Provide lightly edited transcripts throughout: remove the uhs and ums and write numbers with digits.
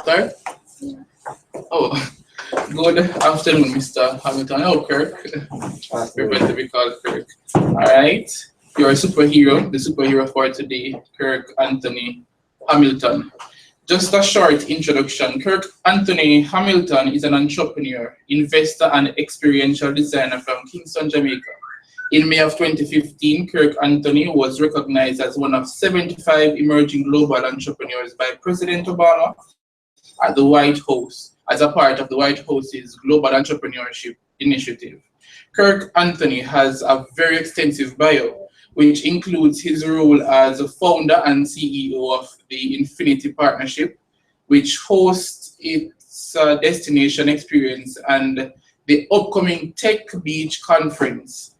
Sorry? Oh, good afternoon, Mr. Hamilton. Oh, Kirk. Prefer to be called Kirk. All right. You're a superhero, the superhero for today, Kirk-Anthony Hamilton. Just a short introduction. Kirk-Anthony Hamilton is an entrepreneur, investor, and experiential designer from Kingston, Jamaica. In May of 2015, Kirk-Anthony was recognized as one of 75 emerging global entrepreneurs by President Obama at the White House as a part of the White House's Global Entrepreneurship Initiative. Kirk-Anthony has a very extensive bio, which includes his role as a founder and CEO of the Infinity Partnership, which hosts its destination experience and the upcoming Tech Beach Conference,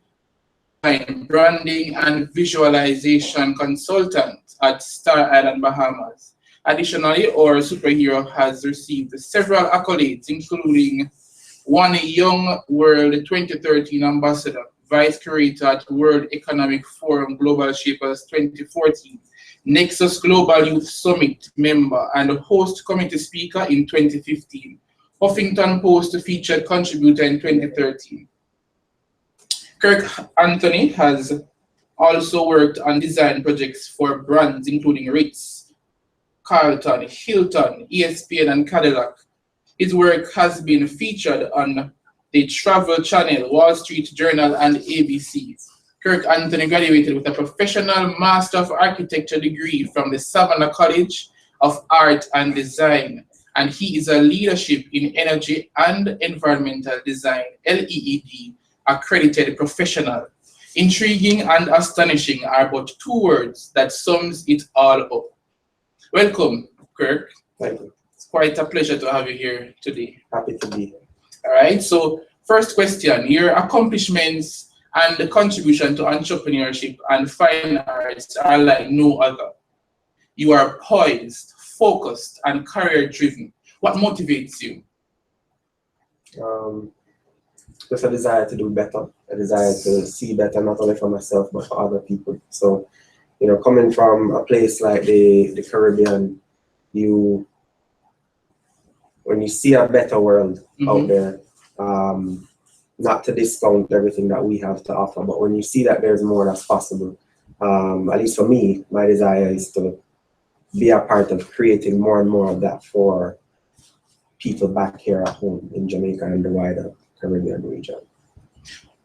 branding and visualization consultant at Star Island, Bahamas. Additionally, our superhero has received several accolades, including one Young World 2013 Ambassador, Vice Curator at World Economic Forum Global Shapers 2014, Nexus Global Youth Summit member, and host committee speaker in 2015, Huffington Post featured contributor in 2013. Kirk-Anthony has also worked on design projects for brands including Ritz, Carlton, Hilton, ESPN, and Cadillac. His work has been featured on the Travel Channel, Wall Street Journal, and ABC. Kirk-Anthony graduated with a professional Master of Architecture degree from the Savannah College of Art and Design, and he is a Leadership in Energy and Environmental Design, LEED, accredited professional. Intriguing and astonishing are but two words that sums it all up. Welcome, Kirk. Thank you. It's quite a pleasure to have you here today. Happy to be here. All right, so first question, your accomplishments and the contribution to entrepreneurship and fine arts are like no other. You are poised, focused, and career-driven. What motivates you? Just a desire to do better, a desire to see better, not only for myself, but for other people. So, you know, coming from a place like the Caribbean, when you see a better world out there, not to discount everything that we have to offer, but when you see that there's more that's possible, at least for me, my desire is to be a part of creating more and more of that for people back here at home in Jamaica and the wider Caribbean region.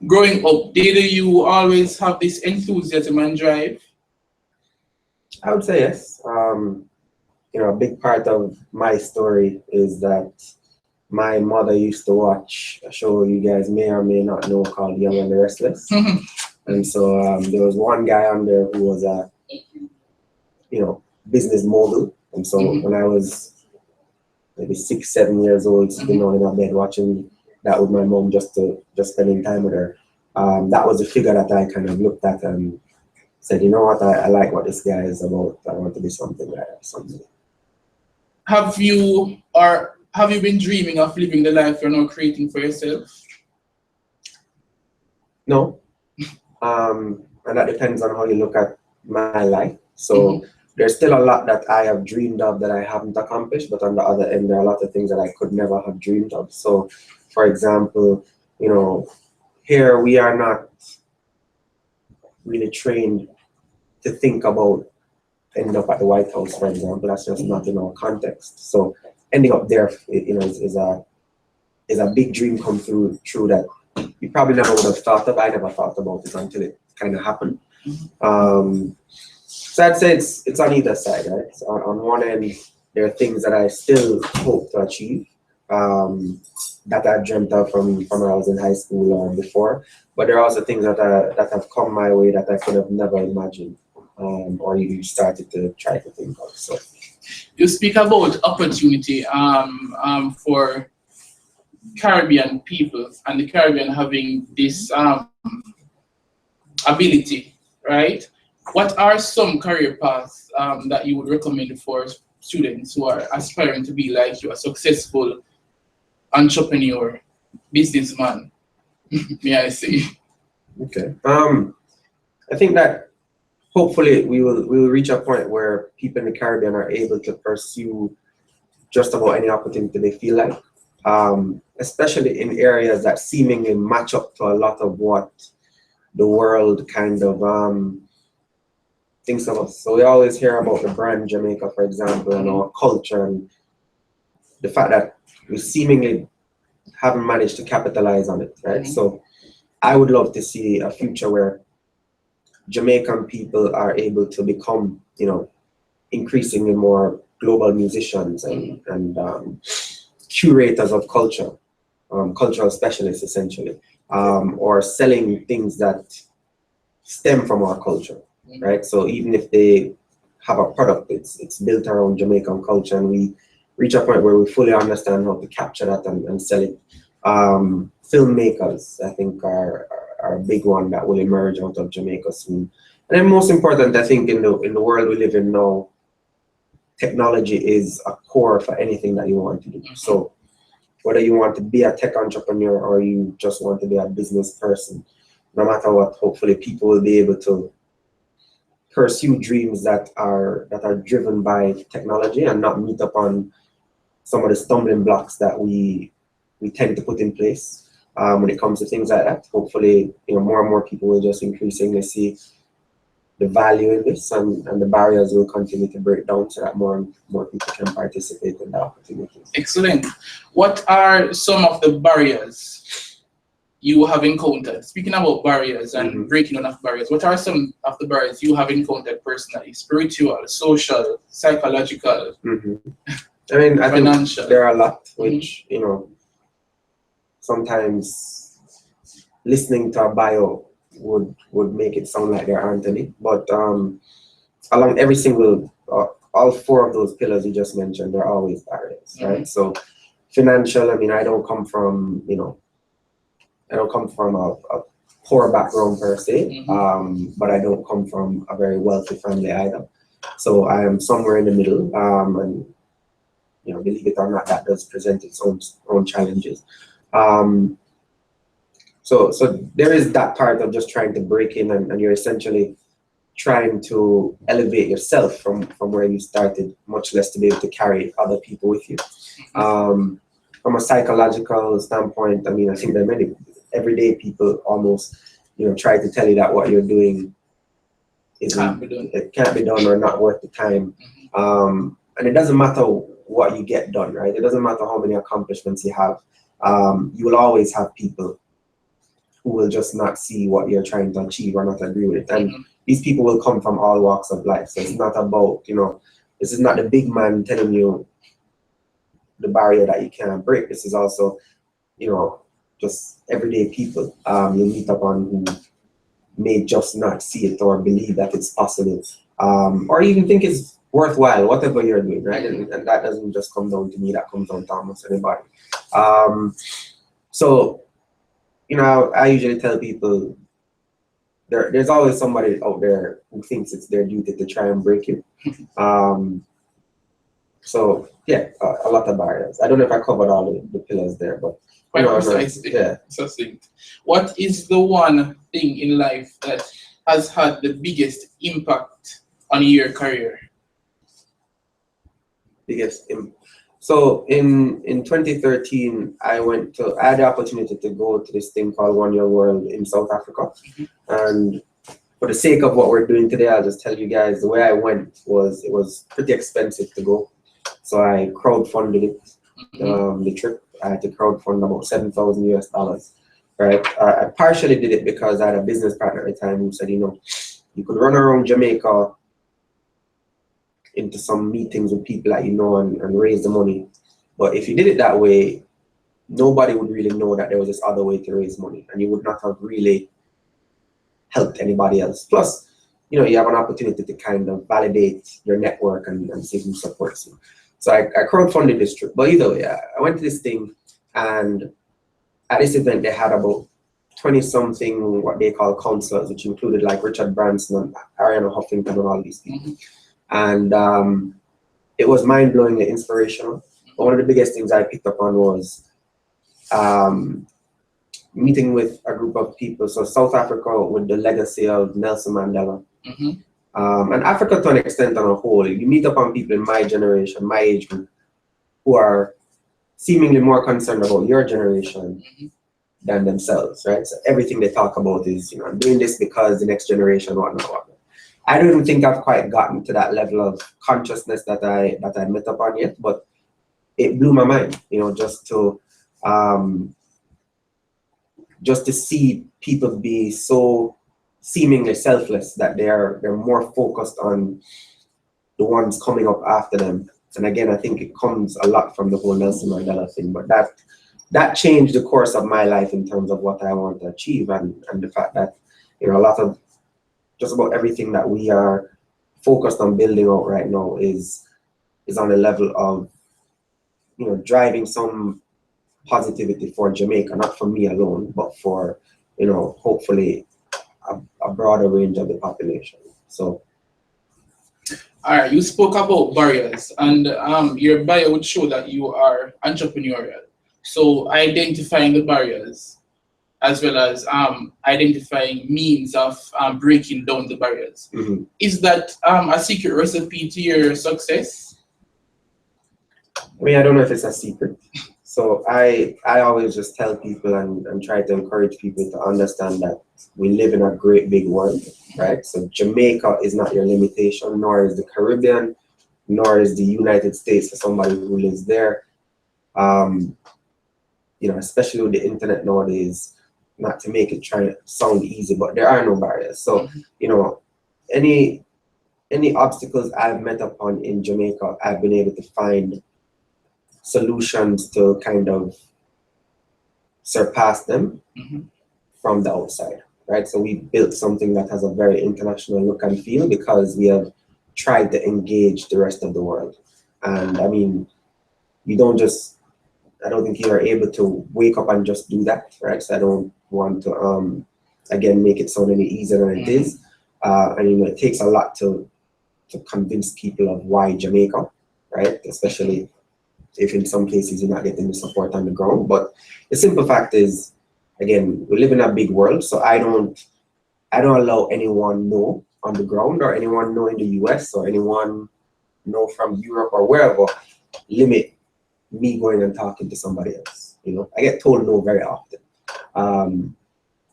Growing up, did you always have this enthusiasm and drive? I would say yes. You know, a big part of my story is that my mother used to watch a show you guys may or may not know called Young and the Restless. And so there was one guy on there who was a, you know, business mogul. And so when I was maybe 6, 7 years old, sitting on in a bed watching that with my mom, just spending time with her. That was a figure that I kind of looked at and said, you know what, I like what this guy is about. I want to be something like that someday. Have you been dreaming of living the life you're now creating for yourself? No. And that depends on how you look at my life. So there's still a lot that I have dreamed of that I haven't accomplished, but on the other end, there are a lot of things that I could never have dreamed of. So, for example, you know, here we are not really trained to think about ending up at the White House, for example. That's just not in our context. So ending up there, you know, is a big dream come through that you probably never would have thought of. I never thought about it until it kind of happened. So I'd say it's on either side, right? So on one end, there are things that I still hope to achieve that I dreamt of from when I was in high school or before. But there are also things that have come my way that I could have never imagined or even started to try to think of. So you speak about opportunity for Caribbean people and the Caribbean having this ability, right? What are some career paths that you would recommend for students who are aspiring to be like you, a successful entrepreneur, businessman, may I say? Okay. I think that hopefully we will reach a point where people in the Caribbean are able to pursue just about any opportunity they feel like, especially in areas that seemingly match up to a lot of what the world kind of thinks of us. So we always hear about the brand Jamaica, for example, and our culture, and the fact that we seemingly haven't managed to capitalize on it, right? So I would love to see a future where Jamaican people are able to become, you know, increasingly more global musicians and curators of culture, cultural specialists essentially, or selling things that stem from our culture, right? So even if they have a product, it's built around Jamaican culture, and we reach a point where we fully understand how to capture that and sell it. Filmmakers, I think, are a big one that will emerge out of Jamaica soon. And then most important, I think, in the world we live in now, technology is a core for anything that you want to do. So whether you want to be a tech entrepreneur or you just want to be a business person, no matter what, hopefully people will be able to pursue dreams that are driven by technology and not meet upon some of the stumbling blocks that we tend to put in place when it comes to things like that. Hopefully, you know, more and more people will just increasingly see the value in this, and the barriers will continue to break down so that more and more people can participate in the opportunities. Excellent. What are some of the barriers you have encountered? Speaking about barriers and breaking down of barriers, what are some of the barriers you have encountered personally? Spiritual, social, psychological, I mean, I financial? think there are a lot, which, you know, sometimes listening to a bio would make it sound like there aren't any, but along every single, all four of those pillars you just mentioned, there are always barriers, right? So financial, I mean, I don't come from, you know, a poor background per se, but I don't come from a very wealthy family either. So I am somewhere in the middle, and, you know, believe it or not, that does present its own challenges. So there is that part of just trying to break in, and you're essentially trying to elevate yourself from where you started, much less to be able to carry other people with you. From a psychological standpoint, I mean, I think there are many everyday people almost, you know, try to tell you that what you're doing can't be done or not worth the time. And it doesn't matter what you get done, right? It doesn't matter how many accomplishments you have. You will always have people who will just not see what you're trying to achieve or not agree with it. And these people will come from all walks of life. So it's not about, you know, this is not the big man telling you the barrier that you can't break. This is also, you know, just everyday people you meet upon who may just not see it or believe that it's possible, or even think it's worthwhile, whatever you're doing, right? And that doesn't just come down to me, that comes down to almost anybody. So, you know, I usually tell people there's always somebody out there who thinks it's their duty to try and break you. So yeah, a lot of barriers. I don't know if I covered all the pillars there, but quite precisely. Yeah. Succinct. What is the one thing in life that has had the biggest impact on your career? So in 2013, I had the opportunity to go to this thing called One Year World in South Africa. And for the sake of what we're doing today, I'll just tell you guys, the way I went was, it was pretty expensive to go. So I crowdfunded it, the trip. I had to crowdfund about $7,000 US, right? I partially did it because I had a business partner at the time who said, you know, you could run around Jamaica into some meetings with people that you know and raise the money. But if you did it that way, nobody would really know that there was this other way to raise money, and you would not have really helped anybody else. Plus, you know, you have an opportunity to kind of validate your network and see who supports you. So I crowdfunded this trip. But either way, I went to this thing, and at this event, they had about 20-something what they call counselors, which included like Richard Branson and Ariana Huffington and all these people. And it was mind-blowingly inspirational. But one of the biggest things I picked up on was meeting with a group of people. So South Africa with the legacy of Nelson Mandela. And Africa to an extent on a whole. You meet upon people in my generation, my age group, who are seemingly more concerned about your generation than themselves, right? So everything they talk about is, I'm doing this because the next generation, whatnot. I don't even think I've quite gotten to that level of consciousness that I met upon yet, but it blew my mind, just to see people be so seemingly selfless that they're more focused on the ones coming up after them. And again, I think it comes a lot from the whole Nelson Mandela thing, but that changed the course of my life in terms of what I want to achieve, and the fact that, a lot of just about everything that we are focused on building out right now is on a level of, driving some positivity for Jamaica, not for me alone, but for, hopefully a broader range of the population. So. All right, you spoke about barriers, and your bio would show that you are entrepreneurial. So identifying the barriers, as well as identifying means of breaking down the barriers. Mm-hmm. Is that a secret recipe to your success? I mean, I don't know if it's a secret. So I always just tell people and try to encourage people to understand that we live in a great big world, right? So Jamaica is not your limitation, nor is the Caribbean, nor is the United States for somebody who lives there. Especially with the internet nowadays, not to make it try to sound easy, but there are no barriers. So, any obstacles I've met upon in Jamaica, I've been able to find solutions to kind of surpass them from the outside, right? So we built something that has a very international look and feel because we have tried to engage the rest of the world. And I mean, I don't think you are able to wake up and just do that, right? So I don't want to, again, make it sound any easier than it is. And it takes a lot to convince people of why Jamaica, right? Especially if in some cases you're not getting the support on the ground. But the simple fact is, again, we live in a big world, so I don't allow anyone know on the ground, or anyone know in the US, or anyone know from Europe or wherever, limit me going and talking to somebody else. I get told no very often.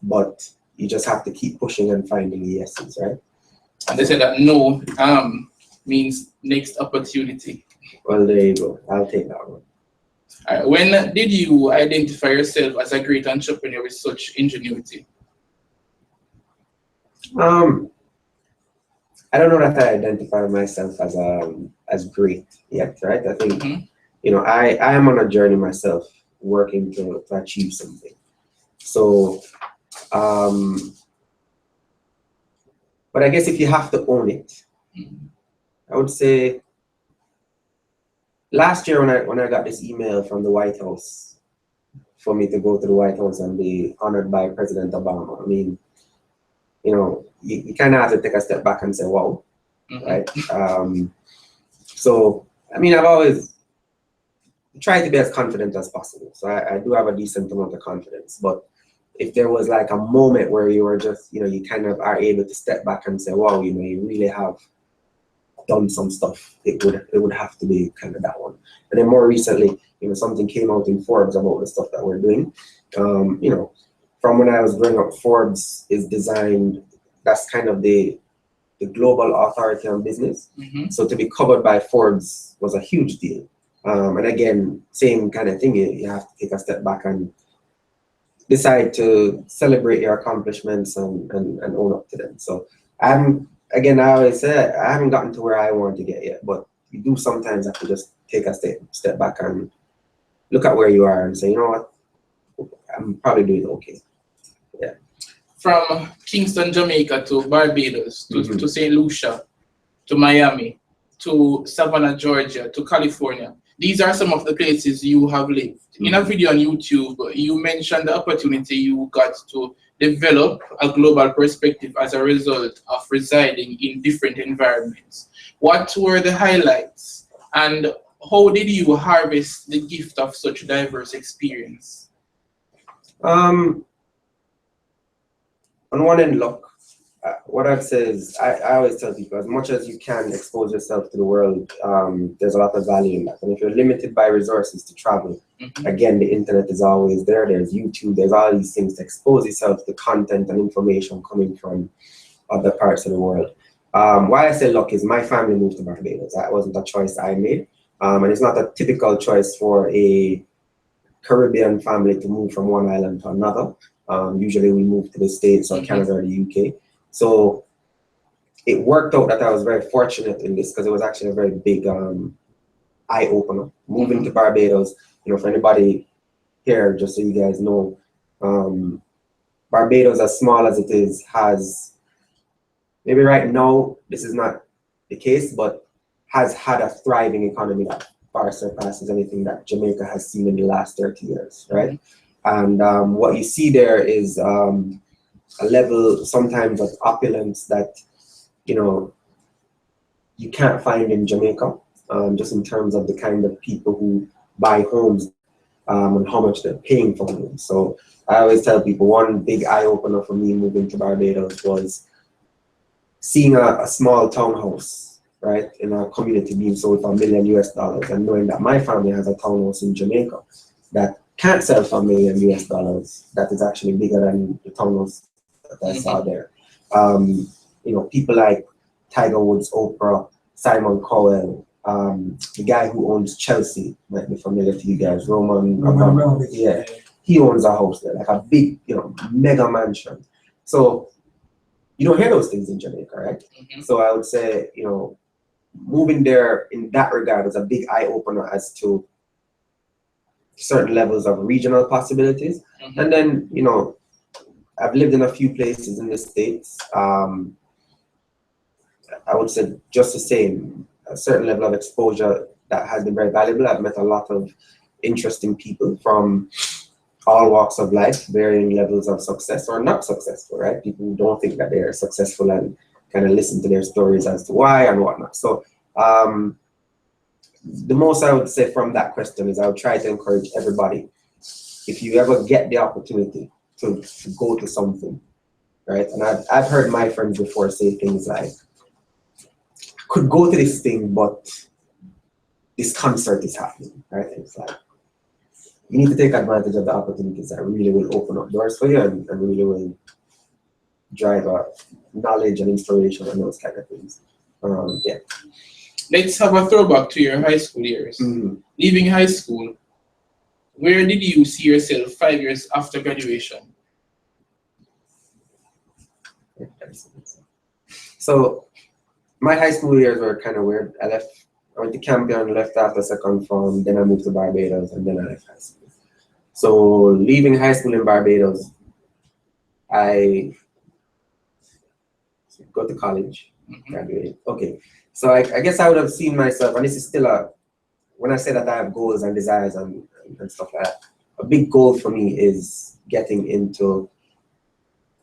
But you just have to keep pushing and finding the yeses, right? And they say that no means next opportunity. Well, there you go. I'll take that one. All right. When did you identify yourself as a great entrepreneur with such ingenuity? I don't know that I identify myself as great yet, right? I think I am on a journey myself, working to achieve something. So, but I guess if you have to own it, I would say last year when I got this email from the White House for me to go to the White House and be honored by President Obama, I mean, you kind of have to take a step back and say, wow, right? So, I mean, I've always tried to be as confident as possible. So I do have a decent amount of confidence. But if there was like a moment where you were just, you kind of are able to step back and say, wow, you really have done some stuff, it would have to be kind of that one. And then more recently, something came out in Forbes about the stuff that we're doing. From when I was growing up, Forbes is designed, that's kind of the global authority on business. So to be covered by Forbes was a huge deal. And again, same kind of thing, you have to take a step back and decide to celebrate your accomplishments and own up to them. So I always say I haven't gotten to where I want to get yet, but you do sometimes have to just take a step back and look at where you are and say, you know what, I'm probably doing okay. Yeah. From Kingston, Jamaica to Barbados, to St. Lucia, to Miami, to Savannah, Georgia, to California. These are some of the places you have lived. In a video on YouTube, you mentioned the opportunity you got to develop a global perspective as a result of residing in different environments. What were the highlights, and how did you harvest the gift of such diverse experience? On one end, luck, what I'd say is, I always tell people, as much as you can expose yourself to the world, there's a lot of value in that. And if you're limited by resources to travel, again, the internet is always there. There's YouTube, there's all these things to expose yourself to content and information coming from other parts of the world. Why I say luck is my family moved to Barbados. That wasn't a choice I made. And it's not a typical choice for a Caribbean family to move from one island to another. Usually we move to the States or Canada or the UK. So it worked out that I was very fortunate in this because it was actually a very big eye-opener. Moving to Barbados, you know, for anybody here, just so you guys know, Barbados, as small as it is, has, maybe right now, this is not the case, but has had a thriving economy that far surpasses anything that Jamaica has seen in the last 30 years, right? And what you see there is a level sometimes of opulence that, you know, you can't find in Jamaica, just in terms of the kind of people who buy homes and how much they're paying for homes. So I always tell people one big eye-opener for me moving to Barbados was seeing a small townhouse, right, in a community being sold for $1 million US, and knowing that my family has a townhouse in Jamaica that can't sell for $1 million US, that is actually bigger than the townhouse that I saw there. You know, people like Tiger Woods, Oprah, Simon Cowell, the guy who owns Chelsea, might be familiar to you guys, Roman Abramovich. Yeah, he owns a house there, like a big, you know, mega mansion. So you don't hear those things in Jamaica, right? So I would say, you know, moving there in that regard was a big eye opener as to certain levels of regional possibilities. And then, you know, I've lived in a few places in the States. I would say just the same, a certain level of exposure that has been very valuable. I've met a lot of interesting people from all walks of life, varying levels of success or not successful, right? People who don't think that they're successful and kind of listen to their stories as to why and whatnot. So the most I would say from that question is I would try to encourage everybody, if you ever get the opportunity to go to something, right? And I've heard my friends before say things like, I could go to this thing, but this concert is happening, right? And it's like, you need to take advantage of the opportunities that really will open up doors for you and really will drive knowledge and inspiration and those kind of things. Yeah. Let's have a throwback to your high school years. Leaving high school, where did you see yourself 5 years after graduation? So my high school years were kind of weird. I went to Campion, left after second form, then I moved to Barbados, and then I left high school. So leaving high school in Barbados, I go to college, graduate. Okay, so I guess I would have seen myself, and this is still when I say that I have goals and desires and stuff like that, a big goal for me is getting into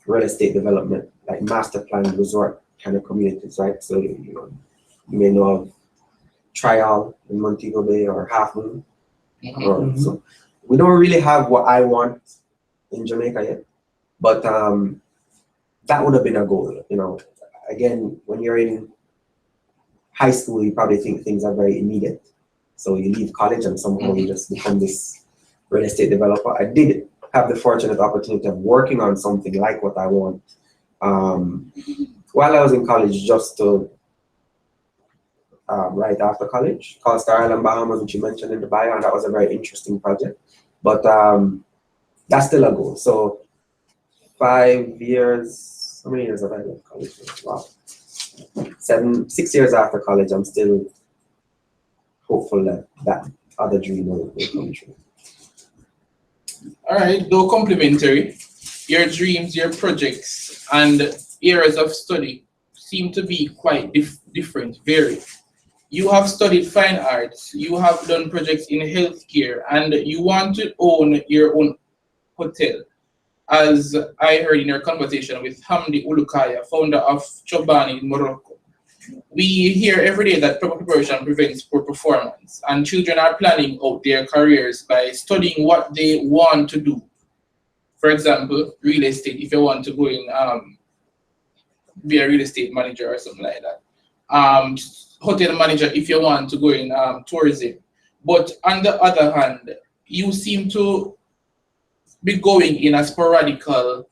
real estate development, like master planned resort kind of communities, right? So, you know, you may know of Trial in Montego Bay or Half Moon. So we don't really have what I want in Jamaica yet, but that would have been a goal. You know, again, when you're in high school, you probably think things are very immediate. So you leave college and somehow you just become this real estate developer. I did have the fortunate opportunity of working on something like what I want while I was in college, just to right after college, called Star Island Bahamas, which you mentioned in the bio, and that was a very interesting project. But that's still a goal. So 5 years, how many years have I left college? Wow. 6 years after college, I'm still hopeful that that other dream will come true. All right, though complementary, your dreams, your projects, and areas of study seem to be quite different, varied. You have studied fine arts, you have done projects in healthcare, and you want to own your own hotel. As I heard in your conversation with Hamdi Ulukaya, founder of Chobani in Morocco. We hear every day that proper preparation prevents poor performance, and children are planning out their careers by studying what they want to do. For example, real estate, if you want to go in be a real estate manager or something like that. Hotel manager if you want to go in tourism. But on the other hand, you seem to be going in a sporadical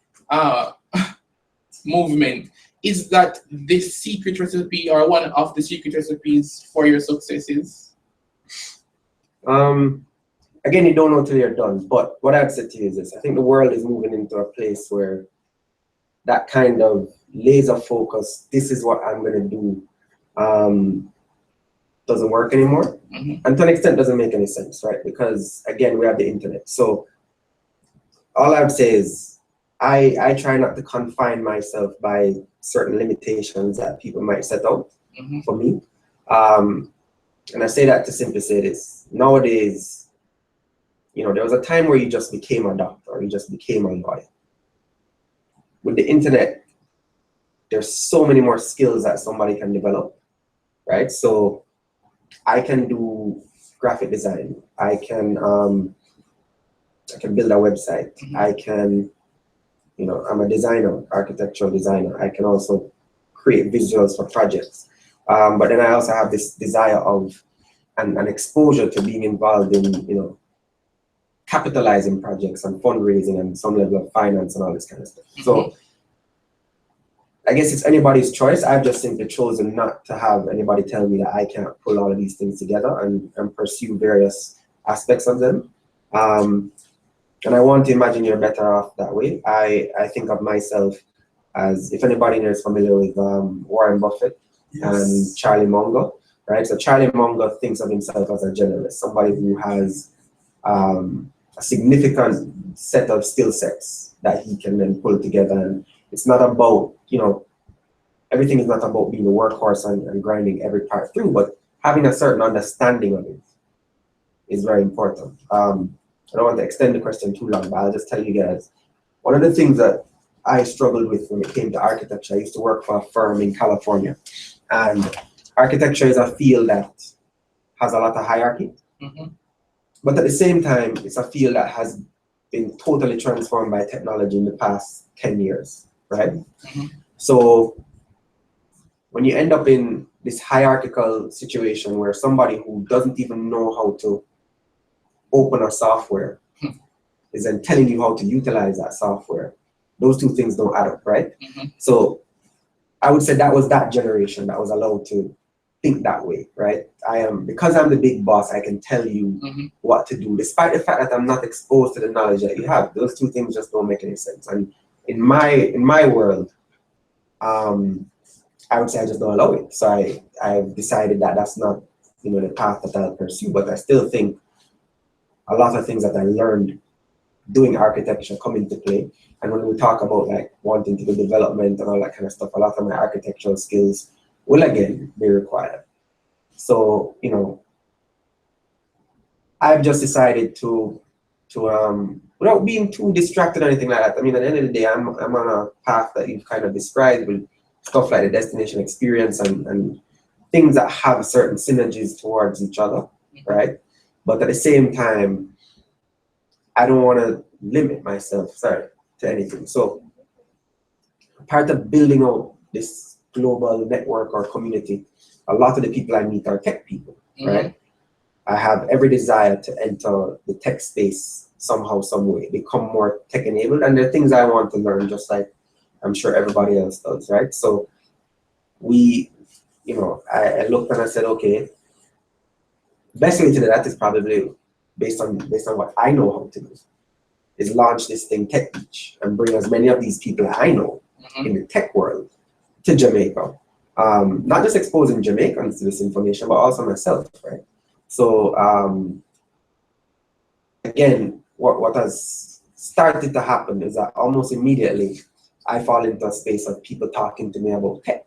movement. Is that the secret recipe or one of the secret recipes for your successes? Again, you don't know till you're done. But what I'd say to you is this: I think the world is moving into a place where that kind of laser focus, this is what I'm going to do, doesn't work anymore. And to an extent doesn't make any sense, right? Because again, we have the internet. So all I would say is I try not to confine myself by certain limitations that people might set out for me. And I say that to simply say this: nowadays, you know, there was a time where you just became a doctor, or you just became a lawyer. With the internet, there's so many more skills that somebody can develop, right? So I can do graphic design. I can build a website. I can, you know, I'm a designer, architectural designer. I can also create visuals for projects. But then I also have this desire of an exposure to being involved in, you know, capitalizing projects and fundraising and some level of finance and all this kind of stuff. So I guess it's anybody's choice. I've just simply chosen not to have anybody tell me that I can't pull all of these things together and pursue various aspects of them. And I want to imagine you're better off that way. I think of myself as, if anybody here is familiar with Warren Buffett and Charlie Munger, right? So Charlie Munger thinks of himself as a generalist, somebody who has a significant set of skill sets that he can then pull together. And it's not about, you know, everything is not about being a workhorse and grinding every part through, but having a certain understanding of it is very important. I don't want to extend the question too long, but I'll just tell you guys, one of the things that I struggled with when it came to architecture, I used to work for a firm in California, and architecture is a field that has a lot of hierarchy. But at the same time, it's a field that has been totally transformed by technology in the past 10 years, right? So when you end up in this hierarchical situation where somebody who doesn't even know how to open a software is then telling you how to utilize that software, those two things don't add up, right? So I would say that was that generation that was allowed to think that way, right? Because I'm the big boss, I can tell you what to do, despite the fact that I'm not exposed to the knowledge that you have. Those two things just don't make any sense. And in my world, I would say I just don't allow it. So I've decided that that's not, you know, the path that I'll pursue. But I still think a lot of things that I learned doing architecture come into play. And when we talk about like wanting to do development and all that kind of stuff, a lot of my architectural skills will again be required. So, you know, I've just decided to without being too distracted or anything like that. I mean, at the end of the day, I'm on a path that you've kind of described with stuff like the destination experience and things that have certain synergies towards each other, right? But at the same time, I don't want to limit myself, to anything. So part of building out this global network or community, a lot of the people I meet are tech people, right? I have every desire to enter the tech space somehow, some way, become more tech enabled. And there are things I want to learn, just like I'm sure everybody else does, right? So we, you know, I looked and I said, okay, best way to do that is probably based on what I know how to do, is launch this thing, Tech Beach, and bring as many of these people I know in the tech world to Jamaica. Not just exposing Jamaicans to this information, but also myself, right? So again, what has started to happen is that almost immediately I fall into a space of people talking to me about tech,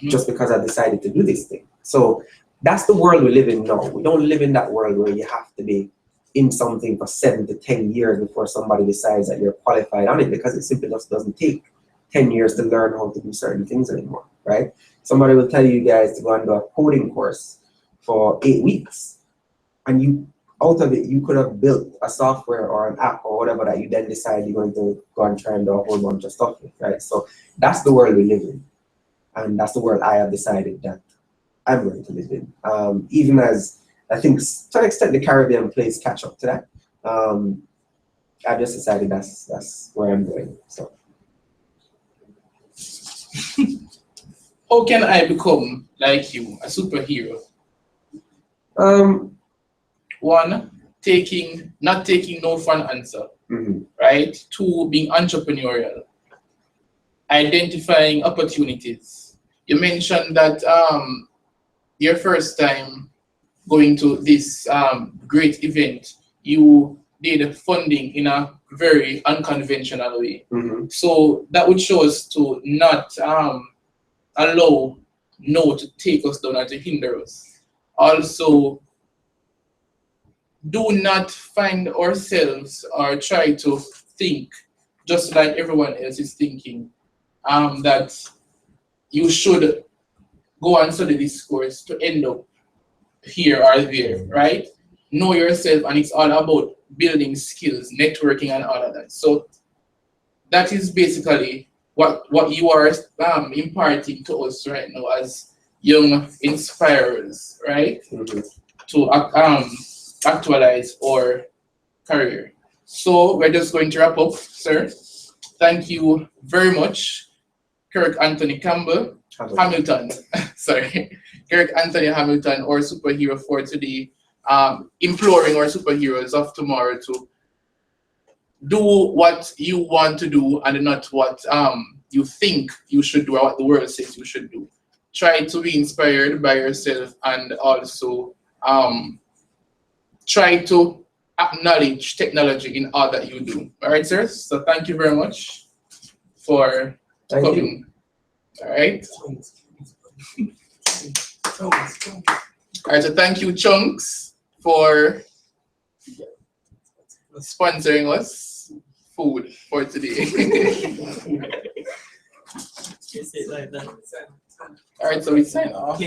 just because I decided to do this thing. So that's the world we live in now. We don't live in that world where you have to be in something for 7 to 10 years before somebody decides that you're qualified on it, because it simply just doesn't take 10 years to learn how to do certain things anymore, right? Somebody will tell you guys to go and do a coding course for 8 weeks, and you, out of it, you could have built a software or an app or whatever that you then decide you're going to go and try and do a whole bunch of stuff with, right? So that's the world we live in. And that's the world I have decided that I'm going to live in. Even as I think to an extent the Caribbean plays catch up to that. I've just decided that's where I'm going. So how can I become like you, a superhero? One, not taking no for an answer, right? Two, being entrepreneurial, identifying opportunities. You mentioned that your first time going to this great event, you did funding in a very unconventional way. So that would show us to not allow no to take us down or to hinder us. Also, do not find ourselves or try to think just like everyone else is thinking, that you should go and study this course to end up here or there, right? Know yourself, and it's all about building skills, networking, and all of that. So that is basically what you are imparting to us right now as young inspirers, right? To actualize our career. So we're just going to wrap up, sir. Thank you very much, Kirk-Anthony Campbell, Hamilton. Sorry, Kirk-Anthony Hamilton, our superhero for today, imploring our superheroes of tomorrow to do what you want to do and not what you think you should do or what the world says you should do. Try to be inspired by yourself, and also try to acknowledge technology in all that you do. All right, sir? So thank you very much for coming. All right. All right, so thank you, Chunks, for sponsoring us food for today. All right, so we sign off.